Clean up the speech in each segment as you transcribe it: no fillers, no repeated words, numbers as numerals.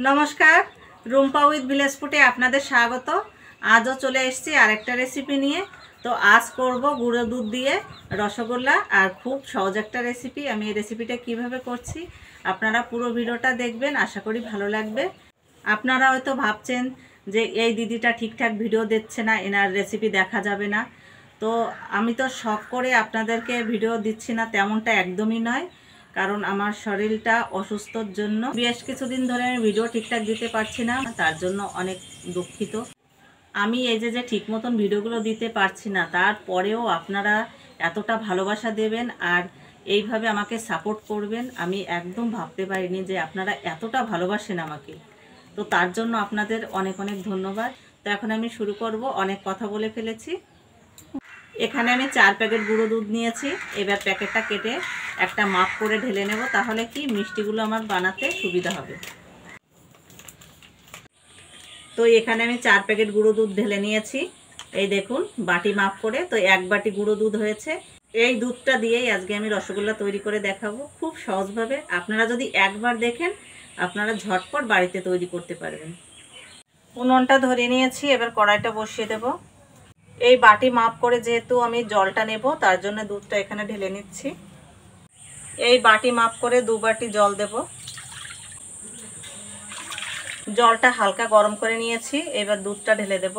নমস্কার, Rumpa with village ফুডে আপনাদের স্বাগত। আজও চলে এসেছি আরেকটা রেসিপি নিয়ে। তো আজ করব গুঁড়ো দুধ দিয়ে রসগোল্লা, আর খুব সহজ একটা রেসিপি। আমি এই রেসিপিটা কিভাবে করছি আপনারা পুরো ভিডিওটা দেখবেন, আশা করি ভালো লাগবে। আপনারা হয়তো ভাবছেন যে এই দিদিটা ঠিকঠাক ভিডিও দিচ্ছে না, এনার রেসিপি দেখা যাবে না। তো আমি তো শখ করে আপনাদেরকে ভিডিও দিচ্ছি না, তেমনটা একদমই নয়। কারণ আমার শরীরটা অসুস্থর জন্য বেশ কিছুদিন ধরে আমি ভিডিও ঠিকঠাক দিতে পারছি না, তার জন্য অনেক দুঃখিত। আমি এই যে ঠিক মতন ভিডিওগুলো দিতে পারছি না, তারপরেও আপনারা এতটা ভালোবাসা দেবেন আর এইভাবে আমাকে সাপোর্ট করবেন, আমি একদম ভাবতে পারিনি যে আপনারা এতটা ভালোবাসেন আমাকে। তো তার জন্য আপনাদের অনেক অনেক ধন্যবাদ। তো এখন আমি শুরু করব, অনেক কথা বলে ফেলেছি। এখানে আমি 4 প্যাকেট গুঁড়ো দুধ নিয়েছি। এবার প্যাকেটটা কেটে একটা মাপ করে ঢেলে নেব, তাহলে কি মিষ্টিগুলো আমার বানাতে সুবিধা হবে। তো এখানে আমি 4 প্যাকেট গুঁড়ো দুধ ঢেলে নিয়েছি। এই দেখুন বাটি মাপ করে, তো 1 বাটি গুঁড়ো দুধ হয়েছে। এই দুধটা দিয়েই আজকে আমি রসগোল্লা তৈরি করে দেখাবো খুব সহজভাবে। আপনারা যদি একবার দেখেন আপনারা ঝটপট বাড়িতে তৈরি করতে পারবেন। উনুনটা ধরিয়ে নিয়েছি, এবার কড়াইটা বসিয়ে দেব। এই বাটি মাপ করে যেহেতু আমি জলটা নেব, তার জন্য দুধটা এখানে ঢেলে নিচ্ছি। এই বাটি মাপ করে 2 বাটি জল দেব। জলটা হালকা গরম করে নিয়েছি, এবার দুধটা ঢেলে দেব।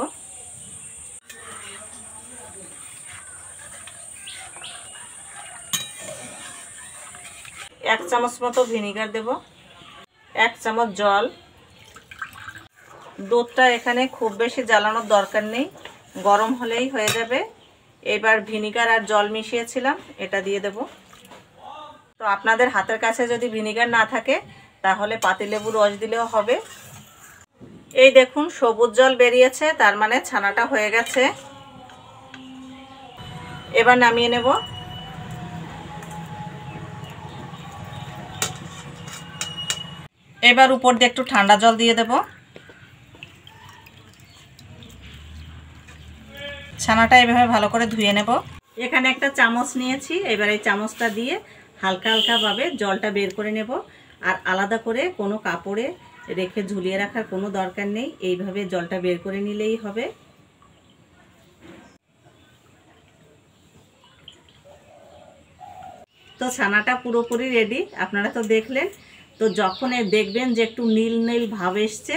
এক চামচ মতো ভিনিগার দেব, 1 চামচ জল। দুধটা এখানে খুব বেশি জ্বালানোর দরকার নেই, গরম হলেই হয়ে যাবে। এবার ভিনিগার আর জল মিশিয়েছিলাম, এটা দিয়ে দেব। তো আপনাদের হাতের কাছে যদি ভিনিগার না থাকে তাহলে পাতিলেবুর রস দিলেও হবে। এই দেখুন সবুজ জল বেরিয়েছে, তার মানে ছানাটা হয়ে গেছে। এবার নামিয়ে নেব। এবার উপর দিয়ে একটু ঠান্ডা জল দিয়ে দেব। ছানাটা এভাবে ভালো করে ধুয়ে নেব। এখানে একটা চামচ নিয়েছি, এবার এই চামচটা দিয়ে হালকা হালকাভাবে জলটা বের করে নেব। আর আলাদা করে কোনো কাপড়ে রেখে ঝুলিয়ে রাখার কোনো দরকার নেই, এইভাবে জলটা বের করে নিলেই হবে। তো ছানাটা পুরোপুরি রেডি, আপনারা তো দেখলেন। তো যখন দেখবেন যে একটু নীল নীল ভাব এসছে,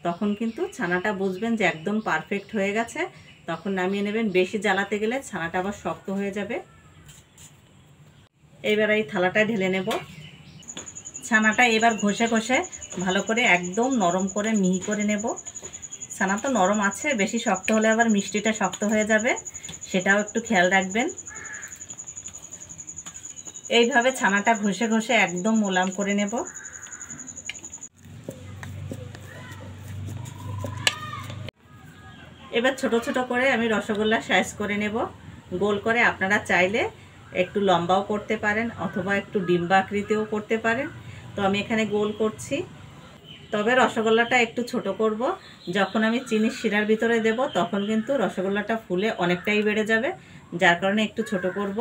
তখন কিন্তু ছানাটা বুঝবেন যে একদম পারফেক্ট হয়ে গেছে। তখন নামিয়ে নেবেন। বেশি জ্বালাতে গেলে ছানাটা আবার শক্ত হয়ে যাবে। এবার এই থালাটায় ঢেলে নেব। ছানাটা এবার ঘষে ঘষে ভালো করে একদম নরম করে মিহি করে নেব। ছানা তো নরম আছে, বেশি শক্ত হলে আবার মিষ্টিটা শক্ত হয়ে যাবে, সেটাও একটু খেয়াল রাখবেন। এইভাবে ছানাটা ঘষে ঘষে একদম মোলাম করে নেব। এবার ছোট ছোট করে আমি রসগোল্লা সাইজ করে নেব, গোল করে। আপনারা চাইলে একটু লম্বাও করতে পারেন অথবা একটু ডিম্বা আকৃতিও করতে পারেন। তো আমি এখানে গোল করছি। তবে রসগোল্লাটা একটু ছোট করব, যখন আমি চিনির শিরার ভিতরে দেব তখন কিন্তু রসগোল্লাটা ফুলে অনেকটাই বেড়ে যাবে, যার কারণে একটু ছোট করব।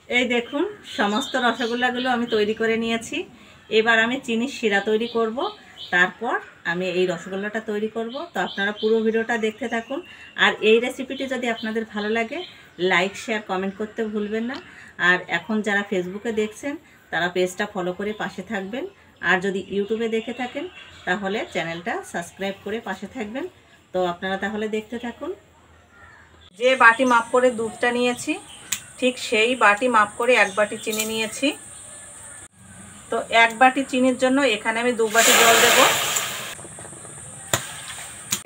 এই দেখুন সমস্ত রসগোল্লাগুলো আমি তৈরি করে নিয়েছি। এবার আমি চিনির শিরা তৈরি করব, তারপর আমি এই রসগোল্লাটা তৈরি করব। তো আপনারা পুরো ভিডিওটা দেখতে থাকুন। আর এই রেসিপিটি যদি আপনাদের ভালো লাগে লাইক শেয়ার কমেন্ট করতে ভুলবেন না। আর এখন যারা ফেসবুকে দেখছেন তারা পেজটা ফলো করে পাশে থাকবেন। আর যদি ইউটিউবে দেখে থাকেন তাহলে চ্যানেলটা সাবস্ক্রাইব করে পাশে থাকবেন। তো আপনারা তাহলে দেখতে থাকুন। যে বাটি মাপ করে দুধটা নিয়েছি, ঠিক সেই বাটি মাপ করে 1 বাটি চিনি নিয়েছি। তো 1 বাটি চিনির জন্য এখানে আমি 2 বাটি জল দেব।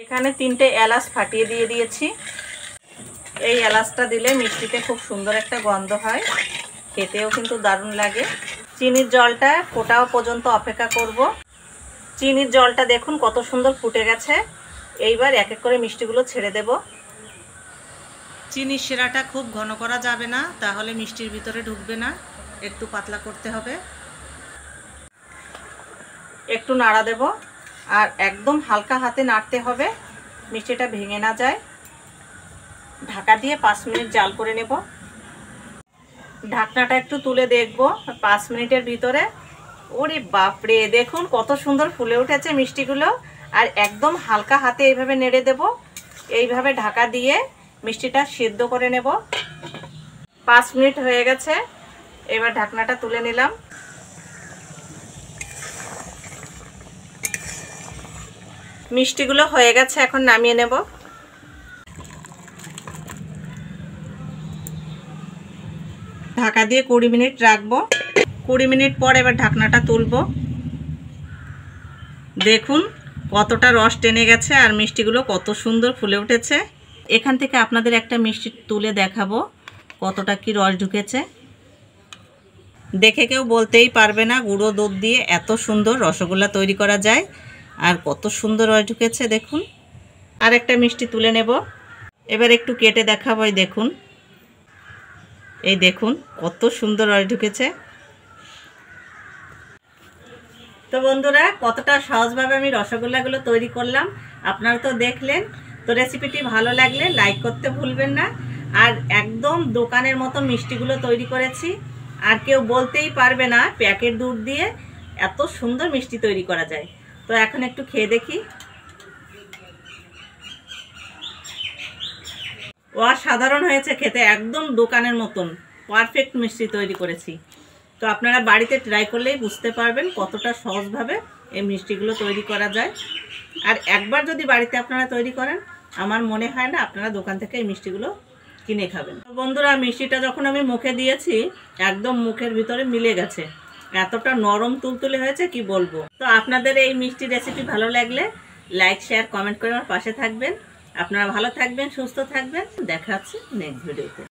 এখানে 3টে এলাচ ফাটিয়ে দিয়ে দিয়েছি। এই এলাচটা দিলে মিষ্টিতে খুব সুন্দর একটা গন্ধ হয়, খেতেও কিন্তু দারুণ লাগে। চিনির জলটা ফোটাও পর্যন্ত অপেক্ষা করব। চিনির জলটা দেখুন কত সুন্দর ফুটে গেছে। এইবার এক এক করে মিষ্টিগুলো ছেড়ে দেব। চিনির শিরাটা খুব ঘন করা যাবে না, তাহলে মিষ্টির ভিতরে ঢুকবে না, একটু পাতলা করতে হবে। একটু নাড়া দেব, আর একদম হালকা হাতে নাড়তে হবে, মিষ্টিটা ভেঙে না যায়। ঢাকা দিয়ে 5 মিনিট জাল করে নেব। ঢাকনাটা একটু তুলে দেখব 5 মিনিটের ভিতরে। ওরে বাপরে, দেখুন কত সুন্দর ফুলে উঠেছে মিষ্টিগুলো। আর একদম হালকা হাতে এইভাবে নেড়ে দেব। এইভাবে ঢাকা দিয়ে মিষ্টিটা সিদ্ধ করে নেব। 5 মিনিট হয়ে গেছে, এবার ঢাকনাটা তুলে নিলাম। মিষ্টিগুলো হয়ে গেছে, এখন নামিয়ে নেব। ঢাকা দিয়ে 20 মিনিট রাখবো। 20 মিনিট পর এবার ঢাকনাটা তুলবো। দেখুন কতটা রস টেনে গেছে আর মিষ্টিগুলো কত সুন্দর ফুলে উঠেছে। এখান থেকে আপনাদের একটা মিষ্টি তুলে দেখাবো কতটা কি রস ঢুকেছে। দেখে কেউ বলতেই পারবে না গুঁড়ো দুধ দিয়ে এত সুন্দর রসগোল্লা তৈরি করা যায়। আর কত সুন্দর রস ঢুকেছে দেখুন। আর একটা মিষ্টি তুলে নেব। এবার একটু কেটে দেখাবো। এই দেখুন কত সুন্দর রস ঢুকেছে। তো বন্ধুরা, কতটা সহজভাবে আমি রসগোল্লাগুলো তৈরি করলাম আপনারা তো দেখলেন। তো রেসিপিটি ভালো লাগলে লাইক করতে ভুলবেন না। আর একদম দোকানের মতো মিষ্টিগুলো তৈরি করেছি। আর কেউ বলতেই পারবে না প্যাকেট দুধ দিয়ে এত সুন্দর মিষ্টি তৈরি করা যায়। তো এখন একটু খেয়ে দেখি। অসাধারণ হয়েছে খেতে, একদম দোকানের মতন পারফেক্ট মিষ্টি তৈরি করেছি। তো আপনারা বাড়িতে ট্রাই করলেই বুঝতে পারবেন কতটা সহজভাবে এই মিষ্টিগুলো তৈরি করা যায়। আর একবার যদি বাড়িতে আপনারা তৈরি করেন, আমার মনে হয় না আপনারা দোকান থেকে এই মিষ্টিগুলো কিনে খাবেন। তো বন্ধুরা, মিষ্টিটা যখন আমি মুখে দিয়েছি একদম মুখের ভিতরে মিলে গেছে, এতটা নরম তুলতুলে হয়েছে কি বলবো। তো আপনাদের এই মিষ্টি রেসিপি ভালো লাগলে লাইক শেয়ার কমেন্ট করে আমার পাশে থাকবেন। আপনারা ভালো থাকবেন, সুস্থ থাকবেন। দেখা হচ্ছে নেক্সট ভিডিওতে।